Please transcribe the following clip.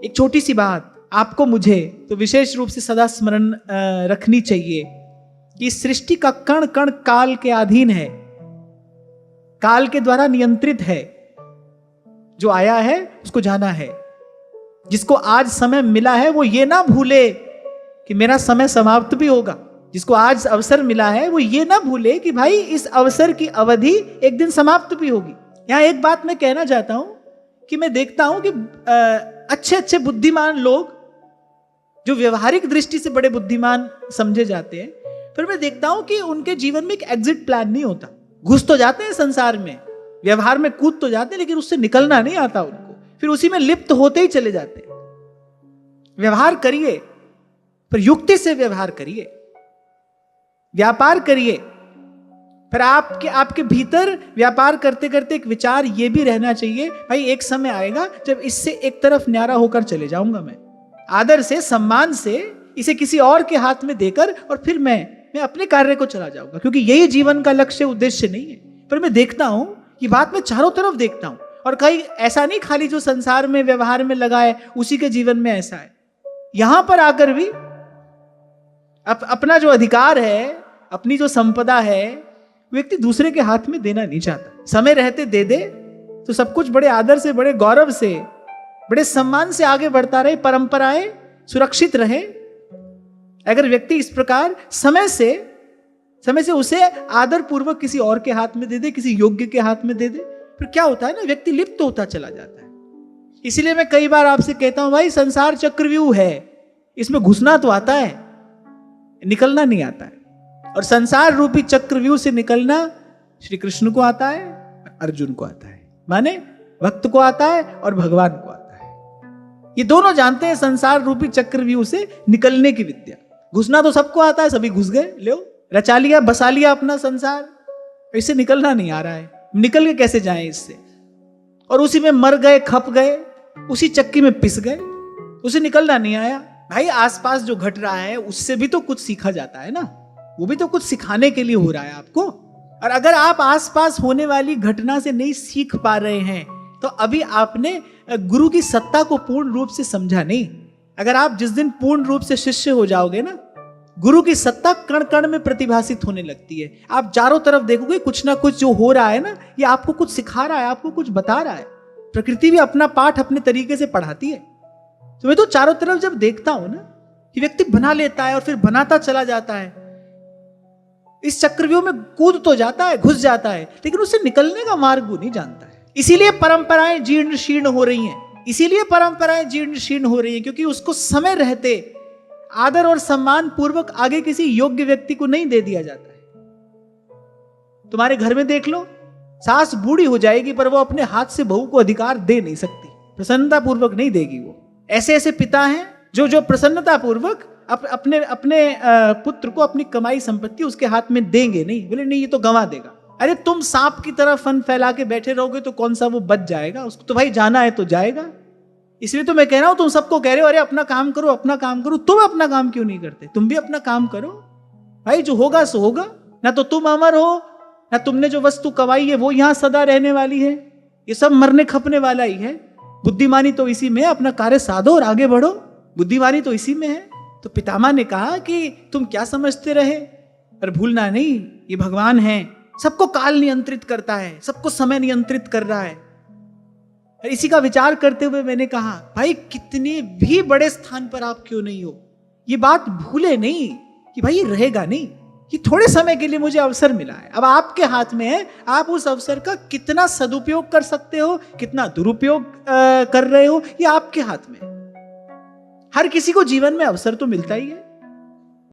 एक छोटी सी बात आपको मुझे तो विशेष रूप से सदा स्मरण रखनी चाहिए कि सृष्टि का कण कण काल के अधीन है, काल के द्वारा नियंत्रित है। जो आया है उसको जाना है। जिसको आज समय मिला है वो ये ना भूले कि मेरा समय समाप्त भी होगा। जिसको आज अवसर मिला है वो ये ना भूले कि भाई इस अवसर की अवधि एक दिन समाप्त भी होगी। यहां एक बात मैं कहना चाहता हूं कि मैं देखता हूं कि अच्छे अच्छे बुद्धिमान लोग जो व्यवहारिक दृष्टि से बड़े बुद्धिमान समझे जाते हैं, फिर मैं देखता हूं कि उनके जीवन में एक एग्जिट प्लान नहीं होता। घुस तो जाते हैं संसार में, व्यवहार में कूद तो जाते हैं, लेकिन उससे निकलना नहीं आता उनको। फिर उसी में लिप्त होते ही चले जाते हैं। व्यवहार करिए, पर युक्ति से व्यवहार करिए, व्यापार करिए। फिर आपके भीतर व्यापार करते करते एक विचार ये भी रहना चाहिए, भाई एक समय आएगा जब इससे एक तरफ न्यारा होकर चले जाऊंगा। मैं आदर से, सम्मान से इसे किसी और के हाथ में देकर और फिर मैं अपने कार्य को चला जाऊंगा, क्योंकि यही जीवन का लक्ष्य उद्देश्य नहीं है। पर मैं देखता हूं, ये बात मैं चारों तरफ देखता हूं, और कहीं ऐसा नहीं खाली जो संसार में व्यवहार में लगा है उसी के जीवन में ऐसा है। यहां पर आकर भी अपना जो अधिकार है, अपनी जो संपदा है, व्यक्ति दूसरे के हाथ में देना नहीं चाहता। समय रहते दे दे तो सब कुछ बड़े आदर से, बड़े गौरव से, बड़े सम्मान से आगे बढ़ता रहे, परंपराएं सुरक्षित रहे। अगर व्यक्ति इस प्रकार समय से उसे आदर पूर्वक किसी और के हाथ में दे दे, किसी योग्य के हाथ में दे दे, फिर क्या होता है ना, व्यक्ति लिप्त होता चला जाता है। इसीलिए मैं कई बार आपसे कहता हूं, भाई संसार चक्रव्यूह है, इसमें घुसना तो आता है, निकलना नहीं आता है। और संसार रूपी चक्रव्यूह से निकलना श्री कृष्ण को आता है, अर्जुन को आता है, माने भक्त को आता है और भगवान को आता है। ये दोनों जानते हैं संसार रूपी चक्रव्यूह से निकलने की विद्या। घुसना तो सबको आता है, सभी घुस गए, लो रचा लिया, बसा लिया अपना संसार, इससे निकलना नहीं आ रहा है। निकल के कैसे जाएं इससे? और उसी में मर गए, खप गए, उसी चक्की में पिस गए, उसे निकलना नहीं आया। भाई आसपास जो घट रहा है उससे भी तो कुछ सीखा जाता है ना, वो भी तो कुछ सिखाने के लिए हो रहा है आपको। और अगर आप आसपास होने वाली घटना से नहीं सीख पा रहे हैं तो अभी आपने गुरु की सत्ता को पूर्ण रूप से समझा नहीं। अगर आप जिस दिन पूर्ण रूप से शिष्य हो जाओगे ना, गुरु की सत्ता कण कण में प्रतिभासित होने लगती है। आप चारों तरफ देखोगे कुछ ना कुछ जो हो रहा है ना, ये आपको कुछ सिखा रहा है, आपको कुछ बता रहा है। प्रकृति भी अपना पाठ अपने तरीके से पढ़ाती है। तो मैं तो चारों तरफ जब देखता हूं ना कि व्यक्ति बना लेता है और फिर बनाता चला जाता है, इस चक्रव्यूह में कूद तो जाता है, घुस जाता है, लेकिन उससे निकलने का मार्ग वो नहीं जानता है। इसीलिए परंपराएं जीर्ण शीर्ण हो रही हैं, क्योंकि उसको समय रहते आदर और सम्मान पूर्वक आगे किसी योग्य व्यक्ति को नहीं दे दिया जाता है। तुम्हारे घर में देख लो, सास बूढ़ी हो जाएगी पर वो अपने हाथ से बहू को अधिकार दे नहीं सकती, प्रसन्नता पूर्वक नहीं देगी। वो ऐसे ऐसे पिता हैं जो प्रसन्नता पूर्वक अपने पुत्र को अपनी कमाई संपत्ति उसके हाथ में देंगे नहीं। बोले नहीं, ये तो गंवा देगा। अरे तुम सांप की तरह फन फैला के बैठे रहोगे तो कौन सा वो बच जाएगा? उसको तो भाई जाना है तो जाएगा। इसलिए तो मैं कह रहा हूं, तुम सबको कह रहे हो अरे अपना काम करो, अपना काम करो। तुम अपना काम क्यों नहीं करते? तुम भी अपना काम करो भाई, जो होगा सो होगा। ना तो तुम अमर हो, ना तुमने जो वस्तु कमाई है वो यहां सदा रहने वाली है। ये सब मरने खपने वाला ही है। बुद्धिमानी तो इसी में है, अपना कार्य साधो और आगे बढ़ो। बुद्धिमानी तो इसी में है। तो पितामह ने कहा कि तुम क्या समझते रहे, पर भूलना नहीं, ये भगवान है, सबको काल नियंत्रित करता है, सबको समय नियंत्रित कर रहा है। और इसी का विचार करते हुए मैंने कहा, भाई कितने भी बड़े स्थान पर आप क्यों नहीं हो, ये बात भूले नहीं कि भाई ये रहेगा नहीं, ये थोड़े समय के लिए मुझे अवसर मिला है, अब आपके हाथ में है। आप उस अवसर का कितना सदुपयोग कर सकते हो, कितना दुरुपयोग कर रहे हो, ये आपके हाथ में है। हर किसी को जीवन में अवसर तो मिलता ही है।